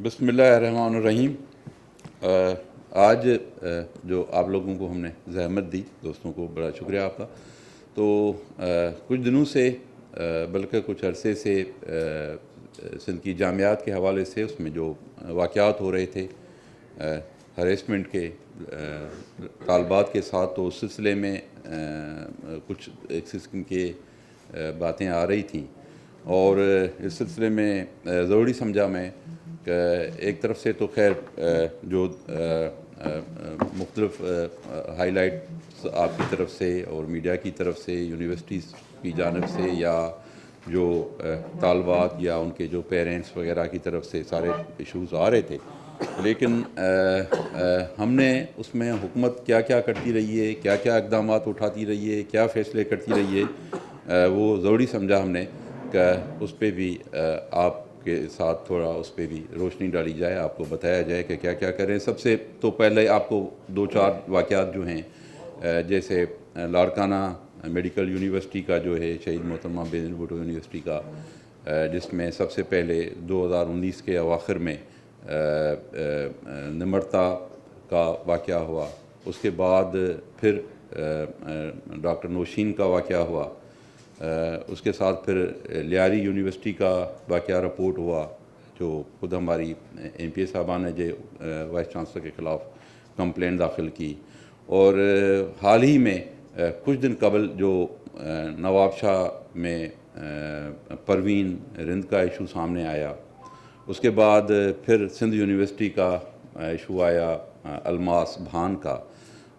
بسم اللہ الرحمن الرحیم۔ آج جو آپ لوگوں کو ہم نے زحمت دی، دوستوں کو بڑا شکریہ آپ کا۔ تو کچھ دنوں سے بلکہ کچھ عرصے سے سندھ کی جامعات کے حوالے سے اس میں جو واقعات ہو رہے تھے ہریسمنٹ کے طالبات کے ساتھ، تو اس سلسلے میں کچھ ایک قسم کے باتیں آ رہی تھیں، اور اس سلسلے میں ضروری سمجھا میں کہ ایک طرف سے تو خیر جو مختلف ہائی لائٹس آپ کی طرف سے اور میڈیا کی طرف سے، یونیورسٹیز کی جانب سے، یا جو طالبات یا ان کے جو پیرنٹس وغیرہ کی طرف سے سارے ایشوز آ رہے تھے، لیکن ہم نے اس میں حکومت کیا کیا کرتی رہی ہے، کیا کیا اقدامات اٹھاتی رہی ہے، کیا فیصلے کرتی رہی ہے، وہ ضروری سمجھا ہم نے کہ اس پہ بھی آپ کے ساتھ تھوڑا اس پہ بھی روشنی ڈالی جائے، آپ کو بتایا جائے کہ کیا کیا کریں۔ سب سے تو پہلے آپ کو دو چار واقعات جو ہیں، جیسے لاڑکانہ میڈیکل یونیورسٹی کا جو ہے، شہید محترمہ بے نظیر بھٹو یونیورسٹی کا، جس میں سب سے پہلے 2019 کے اواخر میں نمرتا کا واقعہ ہوا، اس کے بعد پھر ڈاکٹر نوشین کا واقعہ ہوا، اس کے ساتھ پھر لیاری یونیورسٹی کا واقعہ رپورٹ ہوا، جو خود ہماری ایم پی اے صاحبان نے جو وائس چانسلر کے خلاف کمپلین داخل کی، اور حال ہی میں کچھ دن قبل جو نواب شاہ میں پروین رند کا ایشو سامنے آیا، اس کے بعد پھر سندھ یونیورسٹی کا ایشو آیا، الماس بھان کا۔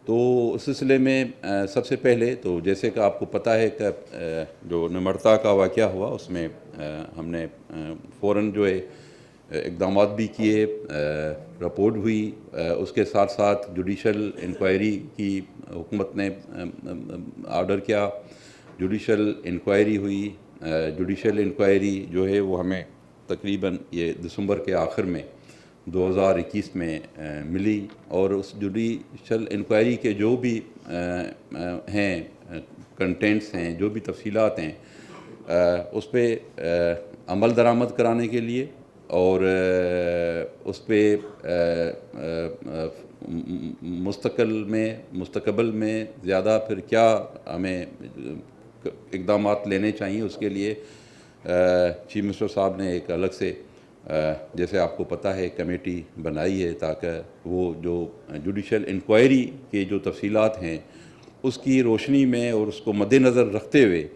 تو اس سلسلے میں سب سے پہلے تو جیسے کہ آپ کو پتہ ہے کہ جو نمرتا کا واقعہ ہوا، اس میں ہم نے فوراً جو ہے اقدامات بھی کیے، رپورٹ ہوئی، اس کے ساتھ ساتھ جوڈیشل انکوائری کی حکومت نے آرڈر کیا، جوڈیشل انکوائری ہوئی۔ جوڈیشل انکوائری جو ہے وہ ہمیں تقریباً یہ دسمبر کے آخر میں 2021 میں ملی، اور اس جوڈیشل انکوائری کے جو بھی ہیں کنٹینٹس ہیں، جو بھی تفصیلات ہیں، اس پہ عمل درآمد کرانے کے لیے، اور اس پہ مستقبل میں زیادہ پھر کیا ہمیں اقدامات لینے چاہیے، اس کے لیے چیف منسٹر صاحب نے ایک الگ سے، جیسے آپ کو پتہ ہے، کمیٹی بنائی ہے تاکہ وہ جو جوڈیشل انکوائری کے جو تفصیلات ہیں اس کی روشنی میں اور اس کو مد نظر رکھتے ہوئے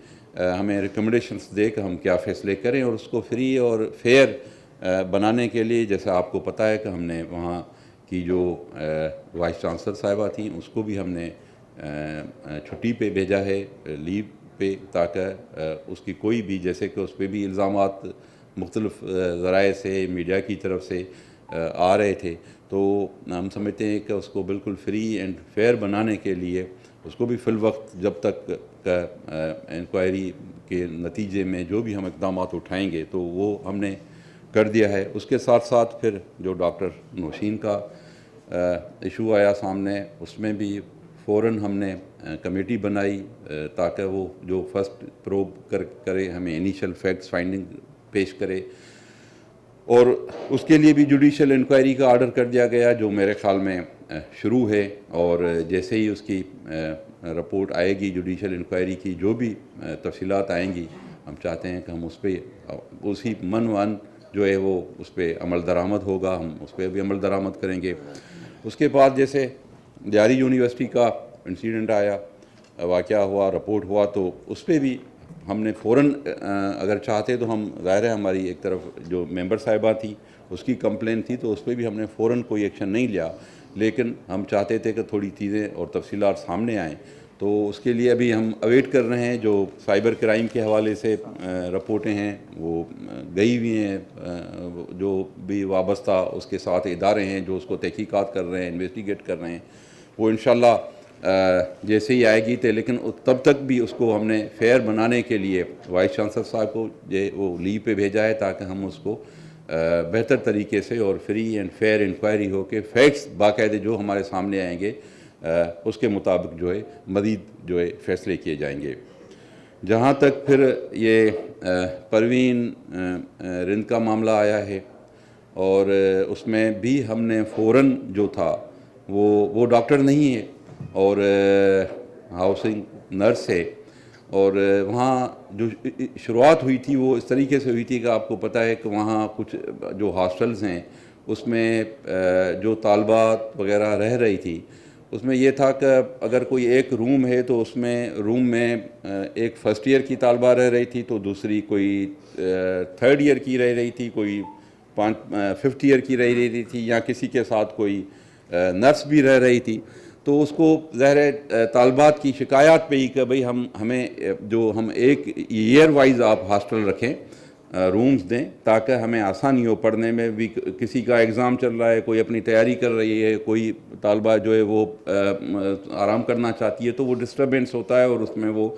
ہمیں ریکمنڈیشنز دے کہ ہم کیا فیصلے کریں، اور اس کو فری اور فیئر بنانے کے لیے، جیسے آپ کو پتہ ہے کہ ہم نے وہاں کی جو وائس چانسلر صاحبہ تھیں، اس کو بھی ہم نے چھٹی پہ بھیجا ہے، لیو پہ، تاکہ اس کی کوئی بھی، جیسے کہ اس پہ بھی الزامات مختلف ذرائع سے، میڈیا کی طرف سے آ رہے تھے، تو ہم سمجھتے ہیں کہ اس کو بالکل فری اینڈ فیئر بنانے کے لیے اس کو بھی فی الوقت، جب تک انکوائری کے نتیجے میں جو بھی ہم اقدامات اٹھائیں گے تو وہ ہم نے کر دیا ہے۔ اس کے ساتھ ساتھ پھر جو ڈاکٹر نوشین کا ایشو آیا سامنے، اس میں بھی فوراً ہم نے کمیٹی بنائی تاکہ وہ جو فرسٹ پروب کرے، ہمیں انیشل فیکٹس فائنڈنگ پیش کرے، اور اس کے لیے بھی جوڈیشل انکوائری کا آرڈر کر دیا گیا، جو میرے خیال میں شروع ہے، اور جیسے ہی اس کی رپورٹ آئے گی جوڈیشل انکوائری کی، جو بھی تفصیلات آئیں گی، ہم چاہتے ہیں کہ ہم اس پہ اسی من جو ہے وہ اس پہ عمل درآمد ہوگا، ہم اس پہ بھی عمل درآمد کریں گے۔ اس کے بعد جیسے لیاری یونیورسٹی کا انسیڈنٹ آیا، واقعہ ہوا، رپورٹ ہوا، تو اس پہ بھی ہم نے فوراً، اگر چاہتے تو ہم، ظاہر ہے ہماری ایک طرف جو ممبر صاحبہ تھی اس کی کمپلین تھی، تو اس پہ بھی ہم نے فوراً کوئی ایکشن نہیں لیا، لیکن ہم چاہتے تھے کہ تھوڑی چیزیں اور تفصیلات سامنے آئیں، تو اس کے لیے ابھی ہم اویٹ کر رہے ہیں۔ جو سائبر کرائم کے حوالے سے رپورٹیں ہیں وہ گئی ہوئی ہیں، جو بھی وابستہ اس کے ساتھ ادارے ہیں جو اس کو تحقیقات کر رہے ہیں، انویسٹیگیٹ کر رہے ہیں، وہ انشاءاللہ جیسے ہی آئے گی لیکن تب تک بھی اس کو ہم نے فیئر بنانے کے لیے وائس چانسلر صاحب کو وہ لیو پہ بھیجا ہے، تاکہ ہم اس کو بہتر طریقے سے اور فری اینڈ فیئر انکوائری ہو کے فیکٹس باقاعدہ جو ہمارے سامنے آئیں گے اس کے مطابق جو ہے مزید جو ہے فیصلے کیے جائیں گے۔ جہاں تک پھر یہ پروین رند کا معاملہ آیا ہے، اور اس میں بھی ہم نے فوراً جو تھا وہ ڈاکٹر نہیں ہے اور ہاؤسنگ نرس ہے، اور وہاں جو شروعات ہوئی تھی وہ اس طریقے سے ہوئی تھی کہ آپ کو پتہ ہے کہ وہاں کچھ جو ہاسٹلز ہیں اس میں جو طالبات وغیرہ رہ رہی تھی، اس میں یہ تھا کہ اگر کوئی ایک روم ہے تو اس میں روم میں ایک فرسٹ ایئر کی طالبہ رہ رہی تھی، تو دوسری کوئی تھرڈ ایئر کی رہ رہی تھی، کوئی ففتھ ایئر کی رہ رہی تھی، یا کسی کے ساتھ کوئی نرس بھی رہ رہی تھی۔ تو اس کو ظاہر طالبات کی شکایات پہ ہی کہ بھئی ہمیں جو ہم ایک ایئر وائز آپ ہاسٹل رکھیں، رومز دیں تاکہ ہمیں آسانی ہو پڑھنے میں بھی، کسی کا ایگزام چل رہا ہے، کوئی اپنی تیاری کر رہی ہے، کوئی طالبہ جو ہے وہ آرام کرنا چاہتی ہے، تو وہ ڈسٹربنس ہوتا ہے، اور اس میں وہ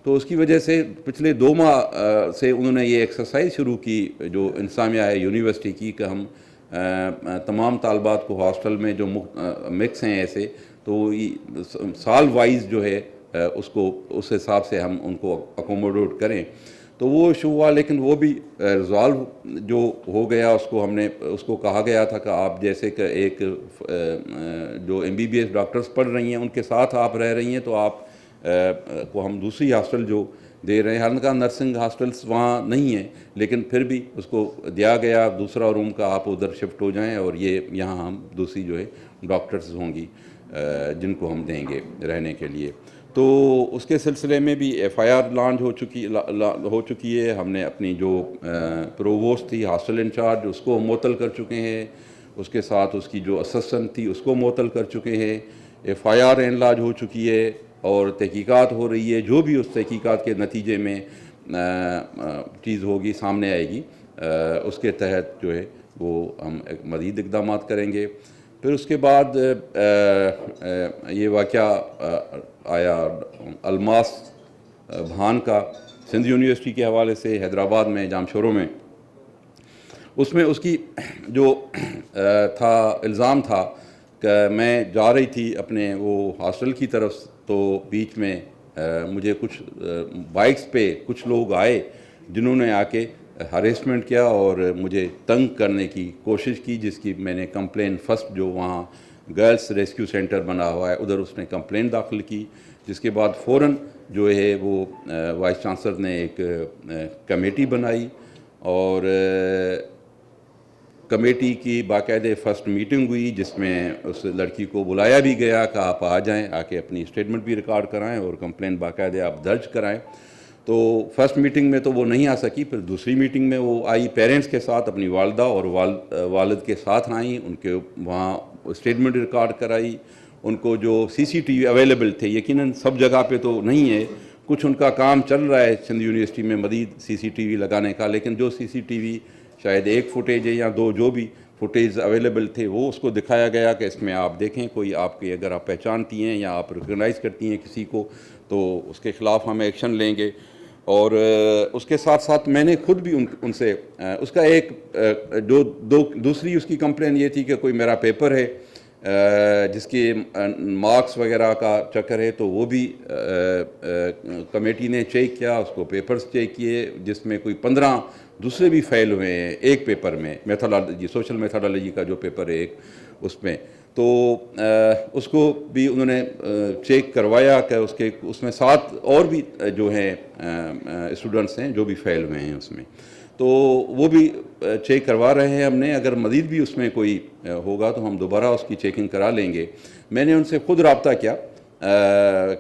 تو اس کی وجہ سے پچھلے 2 ماہ سے انہوں نے یہ ایکسرسائز شروع کی جو انتظامیہ ہے یونیورسٹی کی، کہ ہم تمام طالبات کو ہاسٹل میں جو مکس ہیں ایسے، تو سال وائز جو ہے اس حساب سے ہم ان کو اکوموڈیٹ کریں۔ تو وہ ایشو ہوا، لیکن وہ بھی ریزالو جو ہو گیا، اس کو کہا گیا تھا کہ آپ جیسے کہ ایک جو MBBS ڈاکٹرز پڑھ رہی ہیں ان کے ساتھ آپ رہ رہی ہیں، تو آپ کو ہم دوسری ہاسٹل جو دے رہے ہیں، حالانکہ نرسنگ ہاسٹلس وہاں نہیں ہیں، لیکن پھر بھی اس کو دیا گیا دوسرا روم کا، آپ ادھر شفٹ ہو جائیں، اور یہاں ہم دوسری جو ہے ڈاکٹرز ہوں گی جن کو ہم دیں گے رہنے کے لیے۔ تو اس کے سلسلے میں بھی FIR لانچ ہو چکی ہے۔ ہم نے اپنی جو پروووسٹ تھی، ہاسٹل انچارج، اس کو معطل کر چکے ہیں، اس کے ساتھ اس کی جو اسسٹنٹ تھی اس کو معطل کر چکے ہیں۔ FIR انلارج ہو چکی ہے اور تحقیقات ہو رہی ہے، جو بھی اس تحقیقات کے نتیجے میں چیز ہوگی، سامنے آئے گی، اس کے تحت جو ہے وہ ہم مزید اقدامات کریں گے۔ پھر اس کے بعد یہ واقعہ آیا الماس بھان کا، سندھ یونیورسٹی کے حوالے سے، حیدرآباد میں جام شورو میں۔ اس میں اس کی جو تھا الزام تھا کہ میں جا رہی تھی اپنے وہ ہاسٹل کی طرف، تو بیچ میں مجھے کچھ بائکس پہ کچھ لوگ آئے جنہوں نے آ کے ہریسمنٹ کیا اور مجھے تنگ کرنے کی کوشش کی، جس کی میں نے کمپلین فرسٹ جو وہاں گرلس ریسکیو سینٹر بنا ہوا ہے ادھر اس نے کمپلین داخل کی، جس کے بعد فوراً جو ہے وہ وائس چانسلر نے ایک کمیٹی بنائی، اور کمیٹی کی باقاعدہ فرسٹ میٹنگ ہوئی، جس میں اس لڑکی کو بلایا بھی گیا کہ آپ آ جائیں، آ کے اپنی اسٹیٹمنٹ بھی ریکارڈ کرائیں اور کمپلین باقاعدہ آپ درج کرائیں۔ تو فرسٹ میٹنگ میں تو وہ نہیں آ سکی، پھر دوسری میٹنگ میں وہ آئی پیرنٹس کے ساتھ، اپنی والدہ اور والد کے ساتھ آئیں، ان کے وہاں اسٹیٹمنٹ ریکارڈ کرائی، ان کو جو CCTV اویلیبل تھے، یقیناً سب جگہ پہ تو نہیں ہے، کچھ ان کا کام چل رہا ہے سندھ یونیورسٹی میں مزید CCTV لگانے کا، لیکن جو CCTV شاید 1 فوٹیج ہے یا 2 جو بھی فوٹیج اویلیبل تھے، وہ اس کو دکھایا گیا کہ اس میں آپ دیکھیں، کوئی آپ کی اگر آپ پہچانتی ہیں یا آپ ریکگنائز کرتی ہیں کسی کو تو اس کے خلاف ہم ایکشن لیں گے۔ اور اس کے ساتھ ساتھ میں نے خود بھی ان سے اس کا ایک جو دوسری اس کی کمپلین یہ تھی کہ کوئی میرا پیپر ہے جس کے مارکس وغیرہ کا چکر ہے، تو وہ بھی کمیٹی نے چیک کیا، اس کو پیپرز چیک کیے، جس میں کوئی 15 دوسرے بھی فیل ہوئے ہیں ایک پیپر میں، میتھڈالوجی، سوشل میتھڈالوجی کا جو پیپر ہے ایک، اس میں تو اس کو بھی انہوں نے چیک کروایا کہ اس میں 7 اور بھی جو ہیں اسٹوڈنٹس ہیں جو بھی فیل ہوئے ہیں اس میں، تو وہ بھی چیک کروا رہے ہیں ہم نے، اگر مزید بھی اس میں کوئی ہوگا تو ہم دوبارہ اس کی چیکنگ کرا لیں گے۔ میں نے ان سے خود رابطہ کیا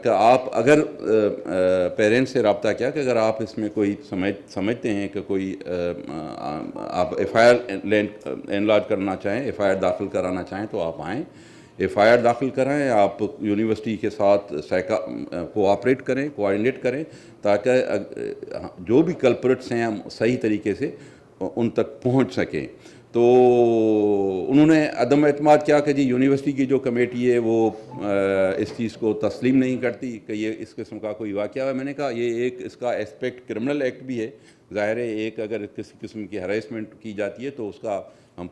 کہ آپ اگر پیرنٹس سے رابطہ کیا کہ اگر آپ اس میں کوئی سمجھتے ہیں کہ کوئی آپ FIR انلارج کرنا چاہیں، FIR داخل کرانا چاہیں تو آپ آئیں، FIR داخل کرائیں، آپ یونیورسٹی کے ساتھ کوآپریٹ کریں، کوآرڈینیٹ کریں، تاکہ جو بھی کلپریٹس ہیں ہم صحیح طریقے سے ان تک پہنچ سکیں۔ تو انہوں نے عدم اعتماد کیا کہ جی یونیورسٹی کی جو کمیٹی ہے وہ اس چیز کو تسلیم نہیں کرتی کہ یہ اس قسم کا کوئی واقعہ ہے۔ میں نے کہا یہ ایک اس کا اسپیکٹ کرمنل ایکٹ بھی ہے، ظاہر ہے ایک اگر کسی قسم کی ہراسمنٹ کی جاتی ہے تو اس کا ہم